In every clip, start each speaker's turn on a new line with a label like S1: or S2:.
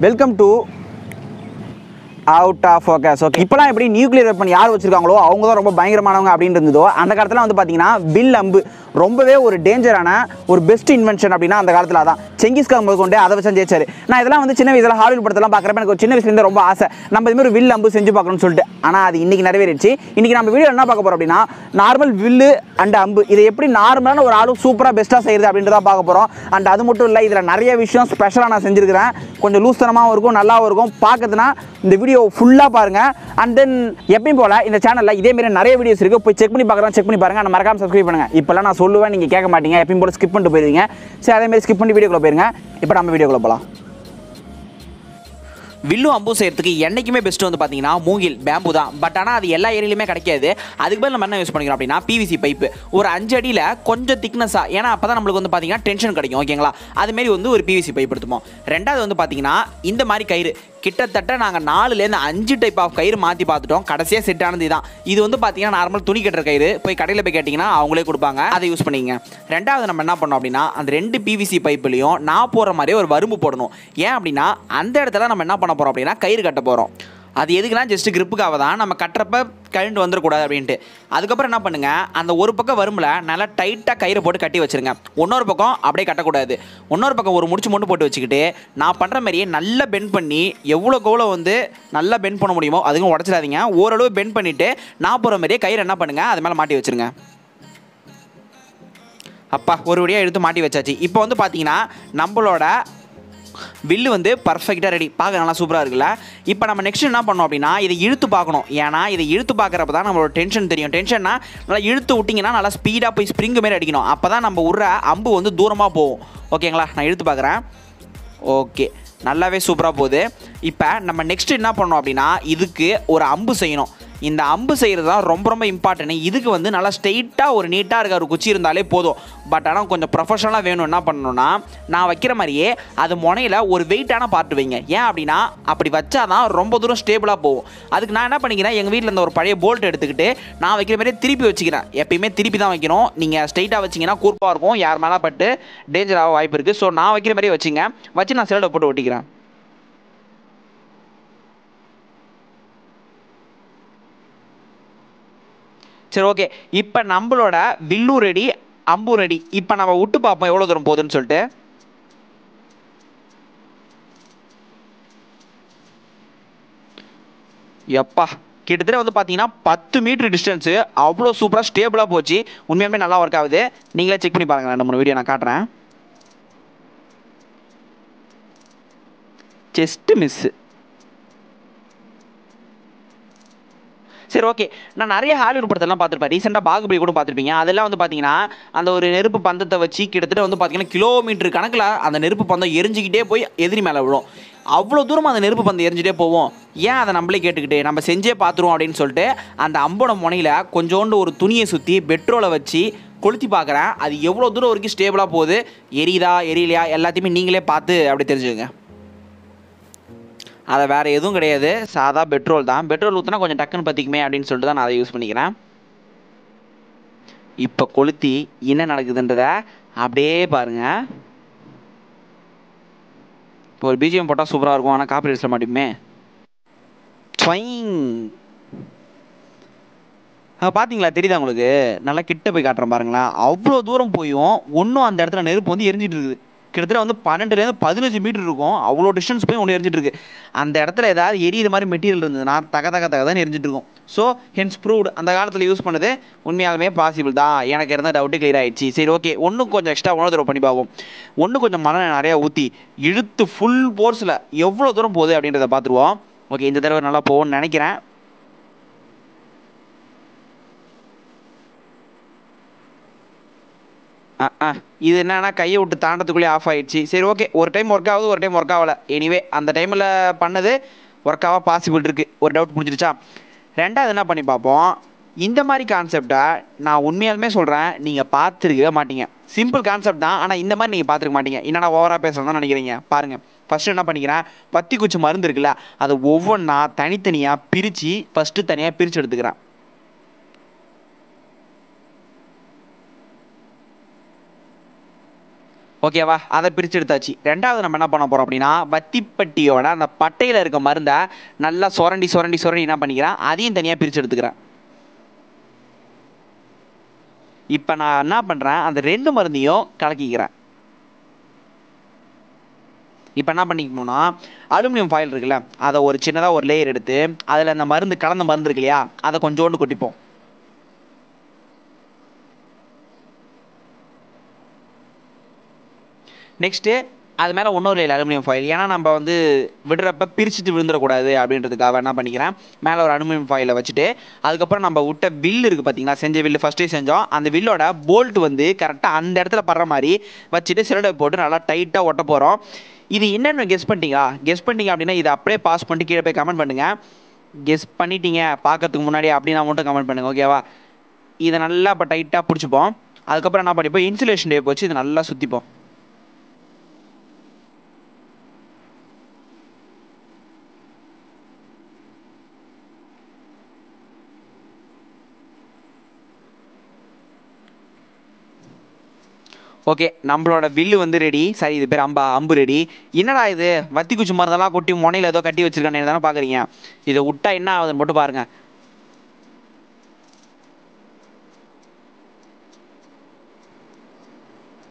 S1: Welcome to out of focus. Okay, இப்போலாம் எப்படி nuclear weapon யார் வச்சிருக்காங்களோ அவங்க தான் ரொம்ப பயங்கரமானவங்க அப்படின்னு இருந்ததோ, அந்த காலத்தில் வந்து பார்த்தீங்கன்னா வில் அம்பு ரொம்பவே ஒரு டேஞ்சரான ஒரு பெஸ்ட் இன்வென்ஷன் அப்படின்னா அந்த காலத்தில் அதான். செங்கிஸ்கான் முதல் கொண்டு அதை வச்சு ஜெயிச்சாரு. நான் இதெல்லாம் வந்து சின்ன வயசில் ஹாலிவுட் படத்தெல்லாம் பார்க்குறப்ப எனக்கு ஒரு சின்ன வயசுலேருந்து ரொம்ப ஆசை, நம்ம இதுமாதிரி ஒரு வில் அம்பு செஞ்சு பார்க்கணும்னு சொல்லிட்டு. ஆனால் அது இன்னைக்கு நிறைவேறிடுச்சு. இன்னைக்கு நம்ம வீடியோ என்ன பார்க்க போகிறோம் அப்படின்னா, நார்மல் வில்லு அண்ட் அம்பு இதை எப்படி நார்மலான ஒரு ஆளு சூப்பராக பெஸ்ட்டாக செய்யுது அப்படின்றத பார்க்க போகிறோம். அண்ட் அது மட்டும் இல்லை, இதில் நிறைய விஷயம் ஸ்பெஷலாக நான் செஞ்சுருக்கிறேன். கொஞ்சம் லூஸ்தனமாகவும் இருக்கும், நல்லாவும் இருக்கும். பார்க்கறதுனா இந்த வீடியோ ஃபுல்லாக பாருங்கள். அண்ட் தென் எப்பயும் போல் இந்த சேனலில் இதேமாரி நிறைய வீடியோஸ் இருக்குது, போய் செக் பண்ணி பார்க்குறேன், செக் பண்ணி பாருங்கள். நான் மறக்காம சப்ஸ்கிரைப் பண்ணுங்கள். இப்போல்லாம் நான் சொல்லுவேன், நீங்கள் கேட்க மாட்டீங்க, எப்பயும் போல் ஸ்கிப் பண்ணிட்டு போயிருவீங்க. சரி, அதேமாதிரி ஸ்கிப் பண்ணி வீடியோக்குள்ளே போயிருங்க. இப்போ நம்ம வீடியோக்குள்ளே போகலாம். வில்லு அம்பு செய்யறதுக்கு என்றைக்குமே பெஸ்ட்டு வந்து பார்த்தீங்கன்னா மூங்கில் பேம்பு தான். பட் ஆனால் அது எல்லா ஏரியிலுமே கிடைக்காது. அதுக்கு பதில் நம்ம என்ன யூஸ் பண்ணிக்கிறோம் அப்படின்னா பிவிசி பைப்பு. ஒரு 5 அடியில் கொஞ்சம் திக்னஸாக, ஏன்னா அப்போ தான் நம்மளுக்கு வந்து பார்த்தீங்கன்னா டென்ஷன் கிடைக்கும். ஓகேங்களா, அதுமாரி வந்து ஒரு பிவிசி பைப் எடுத்துப்போம். ரெண்டாவது வந்து பார்த்தீங்கன்னா இந்த மாதிரி கயிறு கிட்டத்தட்ட நாங்கள் 4லேருந்து 5 டைப் ஆஃப் கயிறு மாற்றி பார்த்துட்டோம். கடைசியாக செட் ஆனது தான். இது வந்து பார்த்தீங்கன்னா நார்மல் துணி கட்டுற கயிறு. போய் கடையில் போய் கேட்டிங்கன்னா அவங்களே கொடுப்பாங்க, அதை யூஸ் பண்ணிங்க. ரெண்டாவது நம்ம என்ன பண்ணோம் அப்படின்னா, அந்த 2 பிவிசி பைப்புலையும் நான் போடுற மாதிரியே ஒரு வரும்பு போடணும். ஏன் அப்படின்னா அந்த இடத்துல நம்ம என்ன பண்ண போகிறோம் அப்படின்னா கயிறு கட்ட போகிறோம். அது எதுக்குன்னா ஜஸ்ட் கிரிப்புக்காக தான், நம்ம கட்டுறப்ப கழண்டு வந்துடக்கூடாது அப்படின்ட்டு. அதுக்கப்புறம் என்ன பண்ணுங்க, அந்த ஒரு பக்கம் வரும்பில் நல்லா டைட்டாக கயிறு போட்டு கட்டி வச்சுருங்க. இன்னொரு பக்கம் அப்படியே கட்டக்கூடாது. இன்னொரு பக்கம் ஒரு முடிச்சு மட்டும் போட்டு வச்சுக்கிட்டு நான் பண்ணுற மாதிரியே நல்லா பெண்ட் பண்ணி எவ்வளோக்கு எவ்வளோ வந்து நல்லா பெண்ட் பண்ண முடியுமோ அதுக்கும் உடச்சிடாதீங்க. ஓரளவு பெண்ட் பண்ணிவிட்டு நான் போகிற மாதிரியே கயிறு என்ன பண்ணுங்கள் அது மேலே மாட்டி வச்சுருங்க. அப்பா ஒரு வழியாக எடுத்து மாட்டி வச்சாச்சு. இப்போ வந்து பார்த்தீங்கன்னா நம்மளோட வில்லு வந்து பர்ஃபெக்டாக ரெடி. பார்க்க நல்லா சூப்பராக இருக்குல்ல. இப்போ நம்ம நெக்ஸ்ட் என்ன பண்ணோம் அப்படின்னா இதை இழுத்து பார்க்கணும். ஏன்னா இதை இழுத்து பார்க்குறப்ப தான் நம்மளோட டென்ஷன் தெரியும். டென்ஷன்னா நல்லா இழுத்து விட்டிங்கன்னா நல்லா ஸ்பீடாக போய் ஸ்ப்ரிங்கு மாரி அடிக்கணும். அப்போ தான் நம்ம விட்ற அம்பு வந்து தூரமாக போகும். ஓகேங்களா, நான் இழுத்து பார்க்குறேன். ஓகே, நல்லாவே சூப்பராக போகுது. இப்போ நம்ம நெக்ஸ்ட் என்ன பண்ணோம் அப்படின்னா இதுக்கு ஒரு அம்பு செய்யணும். இந்த அம்பு செய்கிறது தான் ரொம்ப ரொம்ப இம்பார்ட்டன்ட். இதுக்கு வந்து நல்லா ஸ்ட்ரெயிட்டாக ஒரு நீட்டாக இருக்க ஒரு குச்சி இருந்தாலே போதும். பட் ஆனால் கொஞ்சம் ப்ரொஃபஷனலாக வேணும். என்ன பண்ணணும்னா நான் வைக்கிற மாதிரியே அது முனையில் ஒரு வெயிட்டான பார்ட் வைங்க. ஏன் அப்படின்னா அப்படி வச்சா தான் ரொம்ப தூரம் ஸ்டேபிளாக போகும். அதுக்கு நான் என்ன பண்ணிக்கிறேன், எங்கள் வீட்டில் இருந்த ஒரு பழைய போல்ட் எடுத்துக்கிட்டு நான் வைக்கிற மாதிரியே திருப்பி வச்சுக்கிறேன். எப்பயுமே திருப்பி தான் வைக்கணும். நீங்கள் ஸ்ட்ரெயிட்டாக வச்சிங்கன்னா கூர்ப்பாக இருக்கும், யார் மேலே பட்டு டேஞ்சர் ஆக வாய்ப்பு இருக்குது. ஸோ நான் வைக்கிற மாதிரியே வச்சுங்க. வச்சு நான் செல்லை போட்டு ஒட்டிக்கிறேன். சரி, ஓகே, இப்போ நம்மளோட வில்லு ரெடி, அம்பு ரெடி. இப்போ நம்ம விட்டு பார்ப்போம் எவ்வளோ தூரம் போகுதுன்னு சொல்லிட்டு. எப்பா கிட்டத்தட்ட வந்து பார்த்தீங்கன்னா 10 மீட்டர் டிஸ்டன்ஸு. அவ்வளோ சூப்பராக ஸ்டேபிளாக போச்சு. உண்மையாலுமே நல்லா ஒர்க் ஆகுது. நீங்களே செக் பண்ணி பாருங்கள். நம்ம வீடியோ நான் காட்டுறேன். Just miss. சரி, ஓகே, நான் நிறைய ஹாலிவுட் படத்தெல்லாம் பார்த்துருப்பேன். ரீசெண்டாக பாகுபலி கூட பார்த்துருப்பீங்க. அதெல்லாம் வந்து பார்த்தீங்கன்னா அந்த ஒரு நெருப்பு பந்தத்தை வச்சு கிட்டத்தட்ட வந்து பார்த்தீங்கன்னா கிலோமீட்டர் கணக்கில் அந்த நெருப்பு பந்தம் எரிஞ்சிக்கிட்டே போய் எதிரி மேலே விழும். அவ்வளோ தூரம் அந்த நெருப்பு பந்தம் எரிஞ்சிட்டே போவோம். ஏன் அதை நம்மளே கேட்டுக்கிட்டு நம்ம செஞ்சே பார்த்துருவோம் அப்படின்னு சொல்லிட்டு அந்த அம்போட முனையில் கொஞ்சோண்டு ஒரு துணியை சுற்றி பெட்ரோலை வச்சு கொளுத்தி பார்க்குறேன். அது எவ்வளோ தூரம் வரைக்கும் ஸ்டேபிளாக போகுது, எரியுதா எரியலையா எல்லாத்தையுமே நீங்களே பார்த்து அப்படி தெரிஞ்சுக்கங்க. அதை வேறு எதுவும் கிடையாது, சாதா பெட்ரோல் தான். பெட்ரோல் ஊற்றினா கொஞ்சம் டக்குன்னு பற்றிக்குமே அப்படின்னு சொல்லிட்டு தான் நான் அதை யூஸ் பண்ணிக்கிறேன். இப்போ கொளுத்தி என்ன நடக்குதுன்றத அப்படியே பாருங்கள். இப்போ ஒரு பிஜிஎம் போட்டால் சூப்பராக இருக்கும், ஆனால் காப்பிரைட்ஸில் மாட்டிக்குமே. பார்த்தீங்களா, தெரியுதா உங்களுக்கு? நல்லா கிட்ட போய் காட்டுறேன் பாருங்களேன். அவ்வளோ தூரம் போயும் ஒன்றும் அந்த இடத்துல நெருப்பு வந்து எரிஞ்சிட்டு இருக்குது. கிட்டத்தட்ட வந்து 12லேருந்து 15 மீட்டர் இருக்கும். அவ்வளோ டிஸ்டன்ஸ் போய் ஒன்று எரிஞ்சிட்டு இருக்கு. அந்த இடத்துல ஏதாவது எரியிற மாதிரி மெட்டீரியல் இருந்ததுன்னா தக தான் எரிஞ்சிட்டு இருக்கும். ஸோ ஹென்ஸ் ப்ரூவ்டு அந்த காலத்தில் யூஸ் பண்ணது உண்மையாலுமே பாசிபிள் தான். எனக்கு இருந்த டவுட்டு கிளியர் ஆகிடுச்சு. சரி, ஓகே, ஒன்றும் கொஞ்சம் எக்ஸ்ட்ரா உணவு தடவை பண்ணி பார்ப்போம். ஒன்றும் கொஞ்சம் மழை நிறையா ஊற்றி இழுத்து ஃபுல் ஃபோர்ஸில் எவ்வளோ தூரம் போகுது அப்படின்றத பார்த்துருவோம். ஓகே, இந்த தடவை நல்லா போகும்னு நினைக்கிறேன். இது என்னன்னா கையை விட்டு தாண்டத்துக்குள்ளே ஆஃப் ஆகிடுச்சு. சரி, ஓகே, ஒரு டைம் ஒர்க் ஆகுது, ஒரு டைம் ஒர்க் ஆகலை. எனிவே அந்த டைமில் பண்ணது ஒர்க் ஆக பாசிபிள் இருக்குது. ஒரு டவுட் முடிஞ்சிருச்சா? ரெண்டாவது என்ன பண்ணி பார்ப்போம். இந்த மாதிரி கான்செப்டை நான் உண்மையாலுமே சொல்கிறேன், நீங்கள் பார்த்துருக்கவே மாட்டீங்க. சிம்பிள் கான்செப்ட் தான், ஆனால் இந்த மாதிரி நீங்கள் பார்த்துருக்க மாட்டீங்க. என்னடா ஓவராக பேசுகிறதா தான் நினைக்கிறீங்க. பாருங்கள், ஃபஸ்ட்டு என்ன பண்ணிக்கிறேன், பத்தி குச்சி மருந்து இருக்குல்ல, அதை ஒவ்வொன்றா தனித்தனியாக பிரித்து ஃபஸ்ட்டு தனியாக பிரித்து எடுத்துக்கிறேன். ஓகேவா, அதை பிரித்து எடுத்தாச்சு. ரெண்டாவது நம்ம என்ன பண்ண போகிறோம் அப்படின்னா, வத்திப்பட்டியோட அந்த பட்டையில் இருக்க மருந்தை நல்லா சுரண்டி சுரண்டி சுரண்டி என்ன பண்ணிக்கிறேன், அதையும் தனியாக பிரித்து எடுத்துக்கிறேன். இப்போ நான் என்ன பண்ணுறேன், அந்த 2 மருந்தையும் கலக்கிக்கிறேன். இப்போ என்ன பண்ணிக்கணும்னா, அலுமினியம் ஃபாயில் இருக்குல்ல, அதை ஒரு சின்னதாக ஒரு லேயர் எடுத்து அதில் அந்த மருந்து கலந்த மருந்து இருக்கு இல்லையா, அதை கொஞ்சோண்டு கொட்டிப்போம். நெக்ஸ்ட்டு அது மேலே இன்னொரு லேயர் அலுமினியம் ஃபாயில், ஏன்னா நம்ம வந்து விடுறப்ப பிரிச்சுட்டு விழுந்துடக்கூடாது அப்படின்றதுக்காக என்ன பண்ணிக்கிறேன், மேலே ஒரு அலுமினியம் ஃபாயிலை வச்சுட்டு அதுக்கப்புறம் நம்ம விட்ட வில் இருக்குது பார்த்தீங்களா, செஞ்ச வில்லு ஃபஸ்ட்டே செஞ்சோம், அந்த வில்லோட போல்ட் வந்து கரெக்டாக அந்த இடத்துல படுற மாதிரி வச்சுட்டு சிலடை போட்டு நல்லா டைட்டாக ஒட்ட போகிறோம். இது என்னென்னு கெஸ் பண்ணிட்டீங்க அப்படின்னா இதை அப்படியே பாஸ் பண்ணிட்டு கீழே போய் கமெண்ட் பண்ணுங்கள். கெஸ் பண்ணிட்டீங்க பார்க்கறதுக்கு முன்னாடி அப்படின்னா மட்டும் கமெண்ட் பண்ணுங்கள், ஓகேவா. இதை நல்லா இப்போ டைட்டாக பிடிச்சிப்போம். அதுக்கப்புறம் என்ன பண்ணிப்போம், இன்சுலேஷன் டேப் வச்சு இதை நல்லா சுற்றிப்போம். ஓகே, நம்மளோட வில்லு வந்து ரெடி. சரி, இது பேர் அம்பு ரெடி. என்னடா இது வத்தி குச்சி மருந்தெல்லாம் கொட்டி முனையில் ஏதோ கட்டி வச்சிருக்கானே தானே பார்க்குறீங்க. இதை விட்டா என்ன ஆகுதுன்னு மட்டும் பாருங்கள்.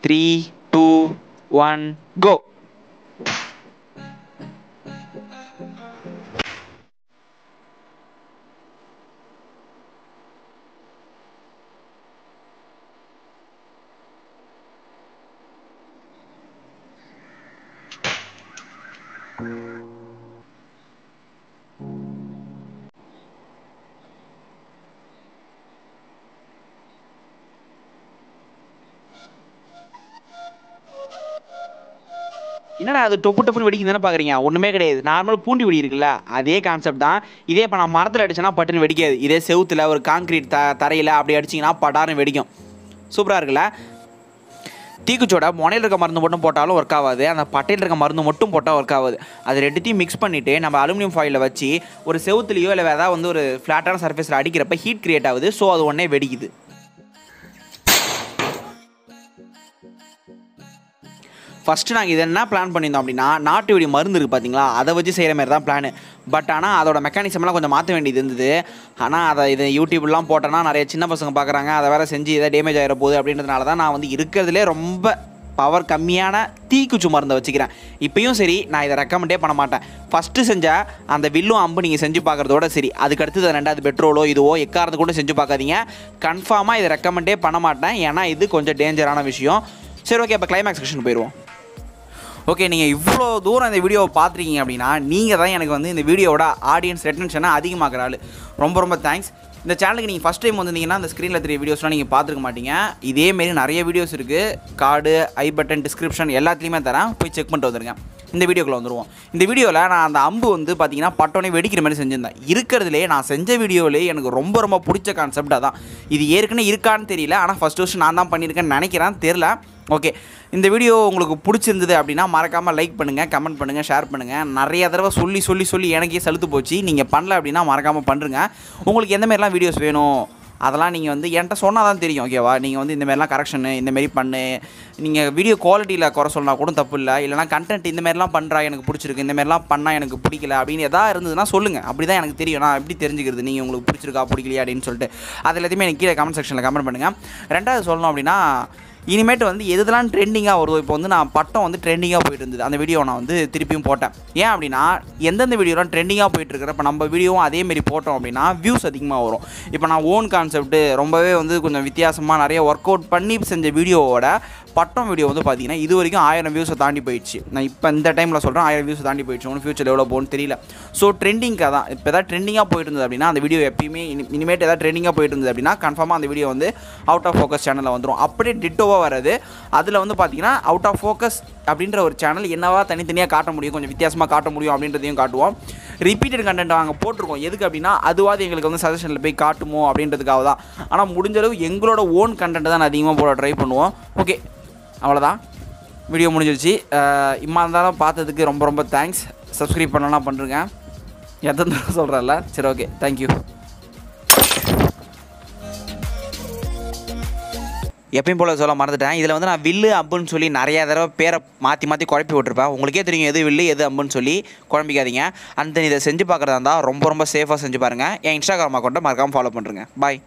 S1: த்ரீ, 2, 1 கோ. என்னடா அது டொப்பு டப்புன்னு வெடிக்குது தானே பார்க்குறீங்க. ஒன்றுமே கிடையாது, நார்மல் பூண்டி வெடி இருக்குல்ல, அதே கான்செப்ட் தான். இதே இப்போ நான் மரத்தில் அடிச்சேன்னா பட்டுன்னு வெடிக்காது. இதே செவுத்தில் ஒரு கான்க்ரீட் தரையில் அப்படி அடிச்சிங்கன்னா பட்டாருன்னு வெடிக்கும். சூப்பராக இருக்குல்ல. தீக்குச்சோட முனையில் இருக்க மருந்து மட்டும் போட்டாலும் ஒர்க் ஆகாது, அந்த பட்டையில் இருக்க மருந்து மட்டும் போட்டால் ஒர்க் ஆகாது. அது ரெண்டுத்தையும் மிக்ஸ் பண்ணிவிட்டு நம்ம அலுமினியம் ஃபாயிலில் வச்சு ஒரு செவுத்துலையோ இல்லை வேறு ஏதாவது வந்து ஒரு ஃப்ளாட்டான சர்ஃபேஸில் அடிக்கிறப்ப ஹீட் கிரியேட் ஆகுது. ஸோ அது உடனே வெடிக்குது. ஃபஸ்ட்டு நாங்கள் இதை என்ன பிளான் பண்ணியிருந்தோம் அப்படின்னா, நாட்டு வெடி மருந்து இருக்குது பார்த்தீங்களா, அதை வச்சு செய்கிற மாதிரி தான் பிளானு. பட் ஆனால் அதோட மெக்கானிசம்லாம் கொஞ்சம் மாற்ற வேண்டியது இருந்தது. ஆனால் அதை இது யூடியூப்லாம் போட்டோன்னா நிறைய சின்ன பசங்க பார்க்குறாங்க, அதை வேறு செஞ்சு எதாவது டேமேஜ் ஆகிட போகுது அப்படின்றதுனால தான் நான் வந்து இருக்கிறதுலே ரொம்ப பவர் கம்மியான தீக்குச்சி மருந்தை வச்சுக்கிறேன். இப்பயும் சரி, நான் இதை ரெக்கமெண்டே பண்ண மாட்டேன். ஃபஸ்ட்டு செஞ்ச அந்த வில்லும் அம்பு நீங்கள் செஞ்சு பார்க்குறதோட சரி, அதுக்கடுத்து ரெண்டாவது பெட்ரோலோ இதுவோ எக்காரது கூட செஞ்சு பார்க்காதீங்க. கன்ஃபார்மாக இதை ரெக்கமெண்டே பண்ண மாட்டேன், ஏன்னா இது கொஞ்சம் டேஞ்சரான விஷயம். சரி, ஓகே, இப்போ கிளைமேக்ஸ் செக்ஷன் போயிடுவோம். ஓகே, நீங்கள் இவ்வளோ தூரம் இந்த வீடியோவை பார்த்துருக்கீங்க அப்படின்னா நீங்கள் தான் எனக்கு வந்து இந்த வீடியோவோட ஆடியன்ஸ் ரெட்டன்ஷனை அதிகமாக்குற ஆள். ரொம்ப ரொம்ப தேங்க்ஸ். இந்த சேனலுக்கு நீங்கள் ஃபஸ்ட் டைம் வந்திருந்தீங்கன்னா அந்த ஸ்க்ரீனில் தெரிய வீடியோஸ்லாம் நீங்கள் பார்த்துருக்க மாட்டீங்க. இதேமாரி நிறைய வீடியோஸ் இருக்குது, கார்டு, ஐ பட்டன், டிஸ்கிரிப்ஷன் எல்லாத்துலேயுமே தரேன், போய் செக் பண்ணிட்டு வந்துருங்க. இந்த வீடியோக்குள்ளே வந்துடுவோம். இந்த வீடியோவில் நான் அந்த அம்பு வந்து பார்த்தீங்கன்னா பட்டோனே வெடிக்கிற மாதிரி செஞ்சுருந்தேன். இருக்கிறதுலே நான் செஞ்ச வீடியோவிலே எனக்கு ரொம்ப ரொம்ப பிடிச்ச கான்செப்ட் அதான். இது ஏற்கனவே இருக்கான்னு தெரியல, ஆனால் ஃபஸ்ட்டு நான் தான் பண்ணியிருக்கேன்னு நினைக்கிறேன், தெரில. ஓகே, இந்த வீடியோ உங்களுக்கு பிடிச்சிருந்தது அப்படின்னா மறக்காமல் லைக் பண்ணுங்கள், கமெண்ட் பண்ணுங்கள், ஷேர் பண்ணுங்கள். நிறைய தடவை சொல்லி எனக்கே சலுத்து போச்சு. நீங்கள் பண்ணல அப்படின்னா மறக்காமல் பண்ணுறங்க. உங்களுக்கு எந்தமாரிலாம் வீடியோஸ் வேணும் அதெல்லாம் நீங்கள் வந்து என்கிட்ட சொன்னால் தான் தெரியும், ஓகேவா. நீங்கள் வந்து இந்தமாரிலாம் கரெக்ஷனு இந்தமாரி பண்ணு, நீங்கள் வீடியோ குவாலிட்டியில் குறை சொல்லலாம் கூட தப்பு இல்லை. இல்லைனா கண்டென்ட் இந்தமாரிலாம் பண்ணுறா எனக்கு பிடிச்சிருக்கு, இந்தமாரிலாம் பண்ணால் எனக்கு பிடிக்கல அப்படின்னு எதாவது இருந்ததுன்னா சொல்லுங்கள். அப்படி தான் எனக்கு தெரியும், நான் எப்படி தெரிஞ்சுக்கிறது நீங்கள் உங்களுக்கு பிடிச்சிருக்கா பிடிக்கலையா அப்படின்னு சொல்லிட்டு. அது எல்லாத்தையுமே எனக்கு கீழே கமெண்ட் செக்ஷனில் கமெண்ட் பண்ணுங்கள். ரெண்டாவது சொல்லணும் அப்படின்னா, இனிமேட்டு வந்து எதுலாம் ட்ரெண்டிங்காக வருதோ, இப்போ வந்து நான் பட்டம் வந்து ட்ரெண்டிங்காக போயிட்டு இருந்தது, அந்த வீடியோ நான் வந்து திருப்பியும் போட்டேன். ஏன் அப்படின்னா, எந்தெந்த வீடியோலாம் ட்ரெண்டிங்காக போயிட்டுருக்கிற இப்போ நம்ம வீடியோவும் அதேமாரி போட்டோம் அப்படின்னா வியூஸ் அதிகமாக வரும். இப்போ நான் ஓன் கான்செப்ட்டு ரொம்பவே வந்து கொஞ்சம் வித்தியாசமாக நிறைய ஒர்க் அவுட் பண்ணி செஞ்ச வீடியோவோட பட்டம் வீடியோ வந்து பார்த்தீங்கன்னா இது வரைக்கும் 1000 வியூஸை தாண்டி போயிடுச்சு. நான் இப்போ இந்த டைமில் சொல்கிறேன் 1000 வியூஸை தாண்டி போயிடுச்சு. ஒன்று ஃபியூச்சரில் எவ்வளோ போகணும்னு தெரியல. ஸோ ட்ரெண்டிங்காக தான் இப்போ எதாவது ட்ரெண்டிங்காக போயிட்டு இருந்தது அப்படின்னா அந்த வீடியோ எப்பயுமே இனிமேட்டு எதாவது ட்ரெண்டிங்காக போயிட்டு இருந்தது அப்படின்னா கன்ஃபார்மாக அந்த வீடியோ வந்து அவுட் ஆஃப் ஃபோக்கஸ் சேனலில் வந்துடும். அப்படியே டிட்டோவாக வராது. அதில் வந்து பார்த்தீங்கன்னா அவுட் ஆஃப் ஃபோக்கஸ் அப்படின்ற ஒரு சேனல் என்னவா தனித்தனியாக காட்ட முடியும், கொஞ்சம் வித்தியாசமாக காட்ட முடியும் அப்படின்றதையும் காட்டுவோம். ரிப்பீட்டட் கண்டென்ட் நாங்கள் போட்டிருக்கோம். எதுக்கு அப்படின்னா அதுவாது எங்களுக்கு வந்து சஜஷனில் போய் காட்டுமோ அப்படின்றதுக்காக தான். ஆனால் முடிஞ்சளவு எங்களோட ஓன் கண்டென்ட் தான் அதிகமாக போட ட்ரை பண்ணுவோம். ஓகே, அவ்வளோதான், வீடியோ முடிஞ்சிருச்சு. இம்மா இருந்தாலும் பார்த்ததுக்கு ரொம்ப ரொம்ப தேங்க்ஸ். சப்ஸ்கிரைப் பண்ணலாம் பண்ணுறேங்க, எத்தனை சொல்கிறேன்ல. சரி, ஓகே, தேங்க்யூ. எப்பயும் போல சொல்ல மறந்துட்டேன். இதில் வந்து நான் வில்லு அம்புன்னு சொல்லி நிறையா தடவை பேரை மாற்றி குழப்பி விட்டுருப்பேன். உங்களுக்கே தெரியும் எது வில்லு எது அம்புன்னு சொல்லி, குழம்பிக்காதீங்க. அந்த இதை செஞ்சு பார்க்குறதா இருந்தால் ரொம்ப சேஃபாக செஞ்சு பாருங்கள். என் இன்ஸ்டாகிராம் அக்கௌண்ட்டை மறக்காமல் ஃபாலோ பண்ணுறேங்க. பாய்.